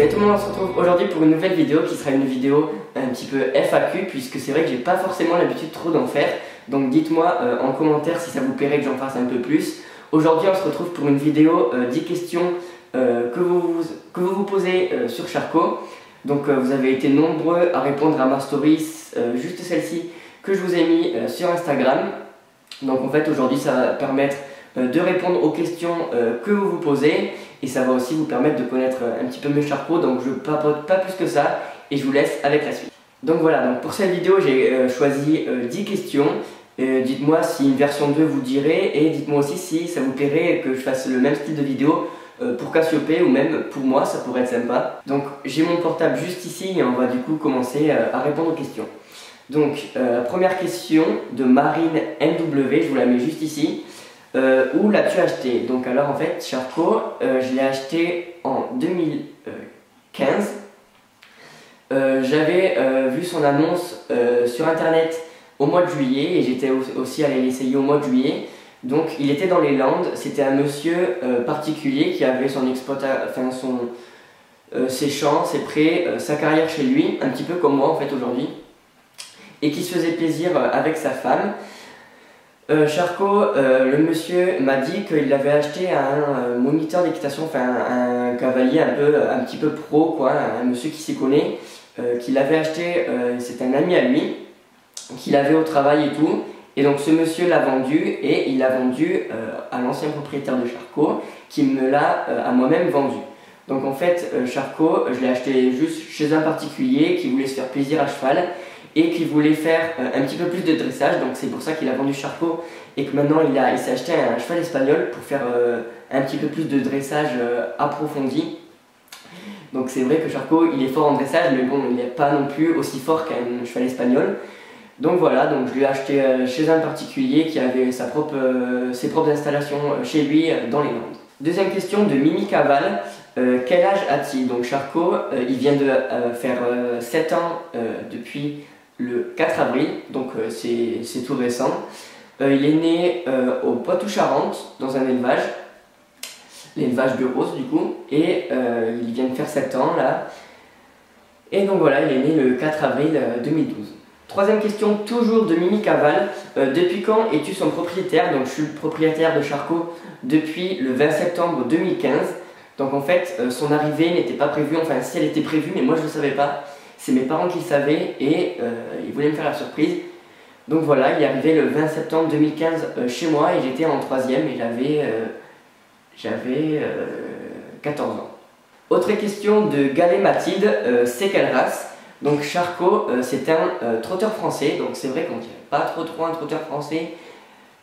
Salut tout le monde, on se retrouve aujourd'hui pour une nouvelle vidéo qui sera une vidéo un petit peu FAQ, puisque c'est vrai que j'ai pas forcément l'habitude trop d'en faire. Donc dites-moi en commentaire si ça vous plairait que j'en fasse un peu plus. Aujourd'hui on se retrouve pour une vidéo 10 questions que vous posez sur Charcot. Donc vous avez été nombreux à répondre à ma story, juste celle-ci que je vous ai mis sur Instagram. Donc en fait aujourd'hui ça va permettre de répondre aux questions que vous vous posez, et ça va aussi vous permettre de connaître un petit peu mes Charcot. Donc je papote pas plus que ça et je vous laisse avec la suite. Donc voilà, donc pour cette vidéo j'ai choisi 10 questions. Dites-moi si une version 2 vous dirait, et dites-moi aussi si ça vous plairait que je fasse le même style de vidéo pour Cassiopée, ou même pour moi, ça pourrait être sympa. Donc j'ai mon portable juste ici et on va du coup commencer à répondre aux questions. Donc première question de Marine MW, je vous la mets juste ici. Où l'as-tu acheté? Donc alors en fait Charcot, je l'ai acheté en 2015. J'avais vu son annonce sur internet au mois de juillet, et j'étais aussi allé l'essayer au mois de juillet. Donc il était dans les Landes, c'était un monsieur particulier qui avait son ses champs, ses prés, sa carrière chez lui, un petit peu comme moi en fait aujourd'hui, et qui se faisait plaisir avec sa femme. Charcot, le monsieur m'a dit qu'il avait acheté un moniteur d'équitation, enfin un cavalier un petit peu pro, quoi, un monsieur qui s'y connaît, qu'il avait acheté, c'est un ami à lui, qu'il avait au travail et tout. Et donc ce monsieur l'a vendu, et il l'a vendu à l'ancien propriétaire de Charcot, qui me l'a à moi-même vendu. Donc en fait Charcot, je l'ai acheté juste chez un particulier qui voulait se faire plaisir à cheval et qui voulait faire un petit peu plus de dressage. Donc c'est pour ça qu'il a vendu Charcot, et que maintenant il s'est acheté un cheval espagnol pour faire un petit peu plus de dressage approfondi. Donc c'est vrai que Charcot il est fort en dressage, mais bon, il n'est pas non plus aussi fort qu'un cheval espagnol. Donc voilà, donc je l'ai acheté chez un particulier qui avait ses propres installations chez lui dans les Landes. Deuxième question de Mimi Caval, quel âge a-t-il? Donc Charcot, il vient de faire 7 ans depuis le 4 avril, donc c'est tout récent. Il est né au Poitou-Charentes, dans un élevage, l'élevage de Rose du coup, et il vient de faire 7 ans là. Et donc voilà, il est né le 4 avril 2012. Troisième question, toujours de Mimi Caval. Depuis quand es-tu son propriétaire? Donc je suis le propriétaire de Charcot depuis le 20 septembre 2015. Donc en fait, son arrivée n'était pas prévue, enfin si elle était prévue, mais moi je ne le savais pas. C'est mes parents qui le savaient, et ils voulaient me faire la surprise. Donc voilà, il est arrivé le 20 septembre 2015 chez moi, et j'étais en 3e, et j'avais 14 ans. Autre question de Galet Mathilde, c'est quelle race? Donc Charcot, c'est un trotteur français, donc c'est vrai qu'on dirait pas trop un trotteur français,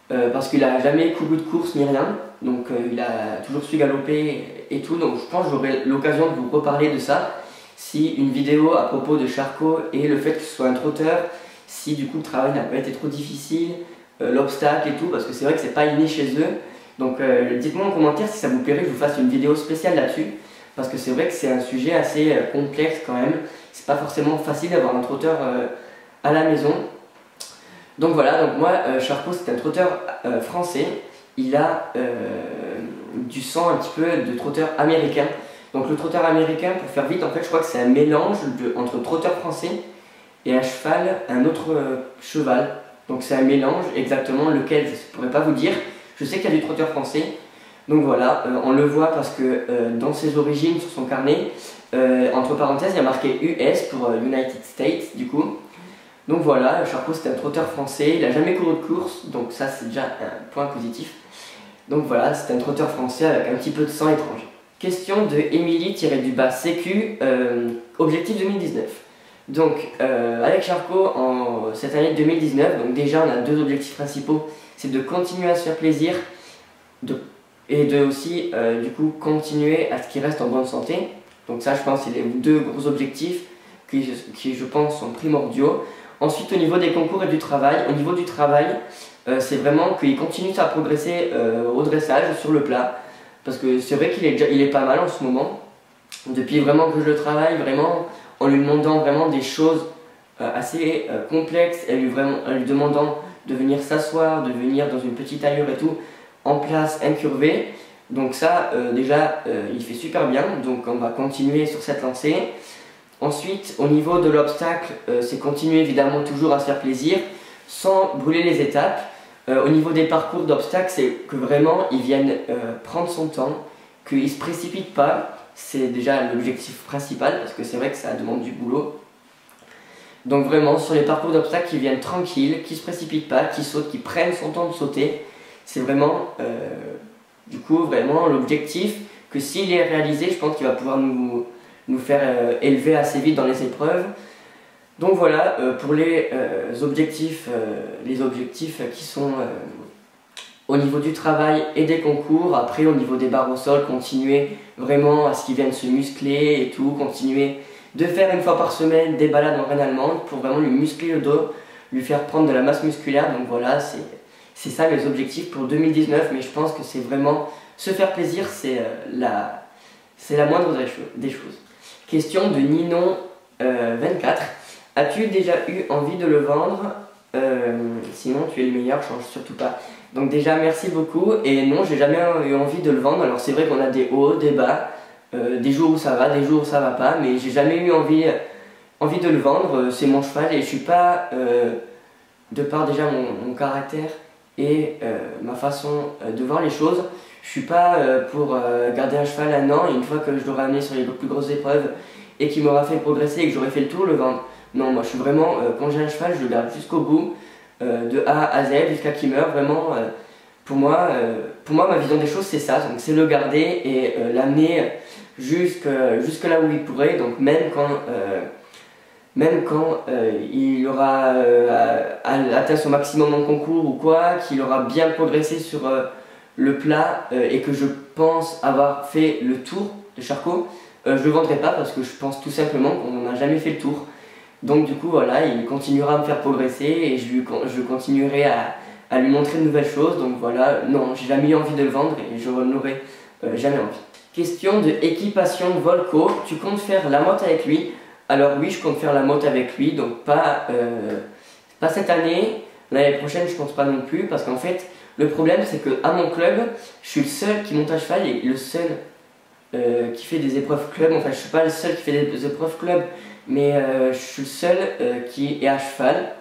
parce qu'il a jamais couru de course ni rien, donc il a toujours su galoper et tout. Donc je pense que j'aurai l'occasion de vous reparler de ça, si une vidéo à propos de Charcot et le fait que ce soit un trotteur, si du coup le travail n'a pas été trop difficile, l'obstacle et tout, parce que c'est vrai que c'est pas inné chez eux. Donc dites-moi en commentaire si ça vous plairait que je vous fasse une vidéo spéciale là-dessus, parce que c'est vrai que c'est un sujet assez complexe quand même. C'est pas forcément facile d'avoir un trotteur à la maison. Donc voilà, donc moi Charcot c'est un trotteur français. Il a du sang un petit peu de trotteur américain. Donc le trotteur américain, pour faire vite, en fait je crois que c'est un mélange entre trotteur français et un cheval, un autre cheval. Donc c'est un mélange, exactement lequel je ne pourrais pas vous dire. Je sais qu'il y a du trotteur français. Donc voilà, on le voit parce que dans ses origines, sur son carnet, entre parenthèses, il y a marqué US pour United States du coup. Donc voilà, Charcot c'est un trotteur français, il n'a jamais couru de course, donc ça c'est déjà un point positif. Donc voilà, c'est un trotteur français avec un petit peu de sang étranger. Question de Émilie-CQ, objectif 2019. Donc avec Charcot en cette année 2019, donc déjà on a deux objectifs principaux, c'est de continuer à se faire plaisir, et de aussi du coup continuer à ce qu'il reste en bonne santé. Donc ça je pense c'est les deux gros objectifs qui je pense sont primordiaux. Ensuite au niveau des concours et du travail, c'est vraiment qu'il continue à progresser au dressage, sur le plat, parce que c'est vrai qu'il est pas mal en ce moment. Depuis vraiment que je le travaille, vraiment en lui demandant vraiment des choses assez complexes, en lui demandant de venir s'asseoir, de venir dans une petite allure et tout, en place incurvée. Donc ça, déjà, il fait super bien, donc on va continuer sur cette lancée. Ensuite, au niveau de l'obstacle, c'est continuer évidemment toujours à se faire plaisir, sans brûler les étapes. Au niveau des parcours d'obstacles, c'est que vraiment, ils viennent prendre son temps, qu'ils ne se précipitent pas. C'est déjà l'objectif principal, parce que c'est vrai que ça demande du boulot. Donc vraiment, sur les parcours d'obstacles, qu'ils viennent tranquilles, qu'ils ne se précipitent pas, qu'ils sautent, qu'ils prennent son temps de sauter. C'est vraiment, du coup, vraiment l'objectif que s'il est réalisé, je pense qu'il va pouvoir nous faire élever assez vite dans les épreuves. Donc voilà, pour les objectifs qui sont au niveau du travail et des concours. Après, au niveau des barres au sol, continuer vraiment à ce qu'ils viennent se muscler et tout, continuer de faire une fois par semaine des balades en reine allemande pour vraiment lui muscler le dos, lui faire prendre de la masse musculaire. Donc voilà, c'est ça les objectifs pour 2019, mais je pense que c'est vraiment se faire plaisir, c'est la moindre des choses. Question de Ninon24. As-tu déjà eu envie de le vendre? Sinon tu es le meilleur, change surtout pas. Donc déjà merci beaucoup, et non, j'ai jamais eu envie de le vendre. Alors c'est vrai qu'on a des hauts, des bas, des jours où ça va, des jours où ça va pas, mais j'ai jamais eu envie de le vendre. C'est mon cheval et je suis pas, de par déjà mon caractère et ma façon de voir les choses, je suis pas pour garder un cheval un an et une fois que je l'aurai amené sur les plus grosses épreuves et qu'il m'aura fait progresser et que j'aurai fait le tour, le vendre. Non, moi je suis vraiment, quand j'ai un cheval, je le garde jusqu'au bout, de A à Z, jusqu'à qu'il meure. Vraiment, pour moi, ma vision des choses, c'est ça. Donc c'est le garder et l'amener jusque là où il pourrait. Donc même quand il aura atteint son maximum en concours ou quoi, qu'il aura bien progressé sur le plat et que je pense avoir fait le tour de Charcot, je ne le vendrai pas parce que je pense tout simplement qu'on n'a jamais fait le tour. Donc du coup voilà, il continuera à me faire progresser et je continuerai à lui montrer de nouvelles choses. Donc voilà, non, j'ai jamais eu envie de le vendre et je n'aurai jamais envie. Question de Équipation Volco, tu comptes faire la motte avec lui? Alors oui, je compte faire la motte avec lui, donc pas cette année. L'année prochaine je pense pas non plus, parce qu'en fait le problème c'est que à mon club, je suis le seul qui monte à cheval et le seul qui fait des épreuves club. Enfin je suis pas le seul qui fait des épreuves club, mais je suis le seul qui est à cheval.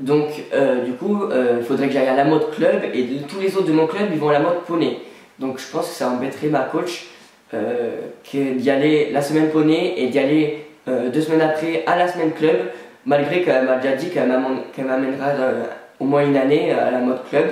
Donc du coup il faudrait que j'aille à la mode club et tous les autres de mon club ils vont à la mode poney. Donc je pense que ça embêterait ma coach d'y aller la semaine poney et d'y aller 2 semaines après à la semaine club, malgré qu'elle m'a déjà dit qu'elle m'amènera au moins une année à la mode club,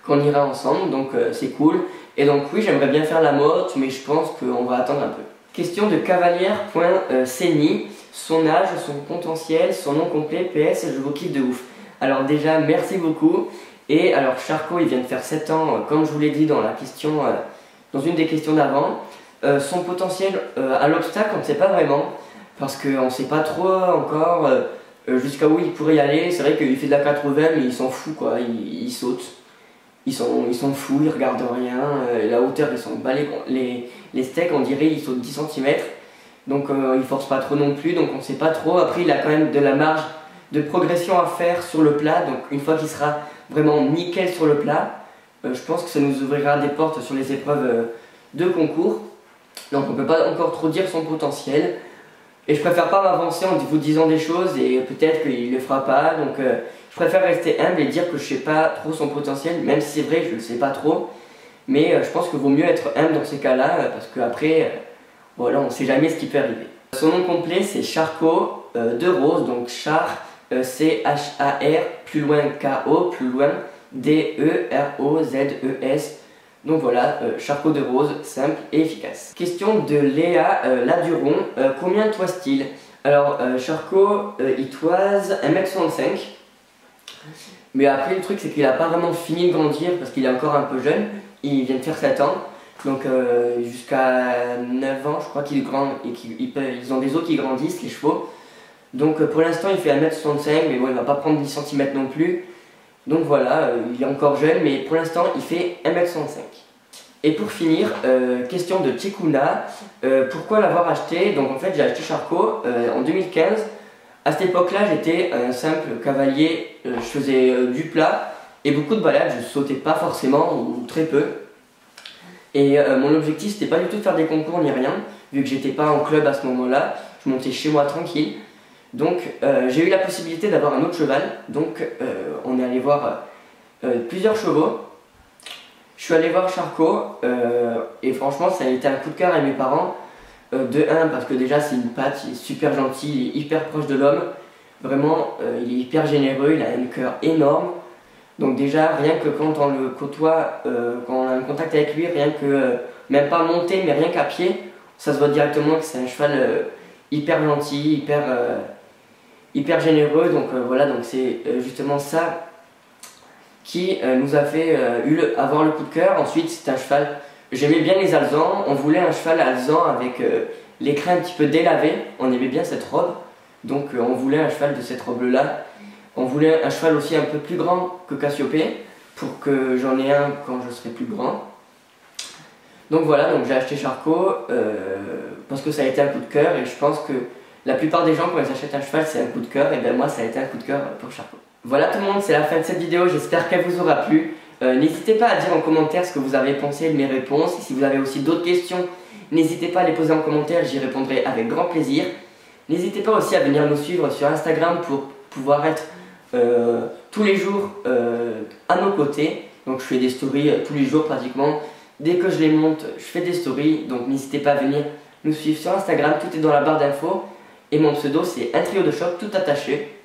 qu'on ira ensemble. Donc c'est cool. Et donc oui, j'aimerais bien faire la mode, mais je pense qu'on va attendre un peu. Question de cavalière.ceni, son âge, son potentiel, son nom complet, PS, je vous kiffe de ouf. Alors déjà, merci beaucoup. Et alors Charcot, il vient de faire 7 ans, comme je vous l'ai dit dans la question, dans une des questions d'avant. Son potentiel à l'obstacle, on ne sait pas vraiment, parce qu'on ne sait pas trop encore jusqu'à où il pourrait y aller. C'est vrai qu'il fait de la 80, mais il s'en fout quoi, il saute. Ils sont fous, ils regardent rien, la hauteur ils sont balais, les steaks on dirait ils sautent 10 cm, donc ils forcent pas trop non plus, donc on sait pas trop. Après il a quand même de la marge de progression à faire sur le plat, donc une fois qu'il sera vraiment nickel sur le plat, je pense que ça nous ouvrira des portes sur les épreuves de concours. Donc on peut pas encore trop dire son potentiel, et je préfère pas m'avancer en vous disant des choses et peut-être qu'il le fera pas. Donc je préfère rester humble et dire que je sais pas trop son potentiel, même si c'est vrai que je le sais pas trop. Mais je pense qu'il vaut mieux être humble dans ces cas-là, parce qu'après, voilà, on sait jamais ce qui peut arriver. Son nom complet c'est Charcot de Rose, donc Char, C-H-A-R, plus loin K-O, plus loin D-E-R-O-Z-E-S. Donc voilà, Charcot de Rose, simple et efficace. Question de Léa Laduron, combien toise-t-il? Alors Charcot, il toise 1m65. Mais après le truc c'est qu'il n'a pas vraiment fini de grandir parce qu'il est encore un peu jeune. Il vient de faire 7 ans. Donc jusqu'à 9 ans je crois qu'il grandit et ils ont des os qui grandissent, les chevaux. Donc pour l'instant il fait 1m65, mais bon il va pas prendre 10 cm non plus. Donc voilà, il est encore jeune, mais pour l'instant il fait 1m65. Et pour finir, question de Tchekuna, pourquoi l'avoir acheté? Donc en fait j'ai acheté Charcot en 2015. À cette époque-là, j'étais un simple cavalier, je faisais du plat et beaucoup de balades, je sautais pas forcément ou très peu. Et mon objectif c'était pas du tout de faire des concours ni rien, vu que j'étais pas en club à ce moment-là, je montais chez moi tranquille. Donc j'ai eu la possibilité d'avoir un autre cheval, donc on est allé voir plusieurs chevaux. Je suis allé voir Charcot et franchement ça a été un coup de cœur à mes parents. De 1 parce que déjà c'est une patte, il est super gentil, il est hyper proche de l'homme. Vraiment il est hyper généreux, il a un cœur énorme. Donc déjà rien que quand on le côtoie, quand on a un contact avec lui, rien que, même pas monter mais rien qu'à pied, ça se voit directement que c'est un cheval hyper gentil, hyper généreux. Donc voilà, donc c'est justement ça qui nous a fait avoir le coup de cœur. Ensuite c'est un cheval, j'aimais bien les alezans, on voulait un cheval alezan avec les crins un petit peu délavés, on aimait bien cette robe. Donc on voulait un cheval de cette robe là. On voulait un cheval aussi un peu plus grand que Cassiopée pour que j'en ai un quand je serai plus grand. Donc voilà, donc j'ai acheté Charcot parce que ça a été un coup de cœur et je pense que la plupart des gens quand ils achètent un cheval c'est un coup de cœur, et bien moi ça a été un coup de cœur pour Charcot. Voilà tout le monde, c'est la fin de cette vidéo, j'espère qu'elle vous aura plu. N'hésitez pas à dire en commentaire ce que vous avez pensé de mes réponses. Et si vous avez aussi d'autres questions, n'hésitez pas à les poser en commentaire, j'y répondrai avec grand plaisir. N'hésitez pas aussi à venir nous suivre sur Instagram pour pouvoir être tous les jours à nos côtés. Donc je fais des stories tous les jours pratiquement. Dès que je les monte, je fais des stories. Donc n'hésitez pas à venir nous suivre sur Instagram, tout est dans la barre d'infos. Et mon pseudo c'est un trio de choc tout attaché.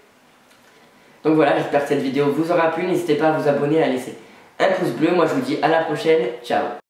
Donc voilà, j'espère que cette vidéo vous aura plu. N'hésitez pas à vous abonner et à laisser un pouce bleu. Moi je vous dis à la prochaine, ciao.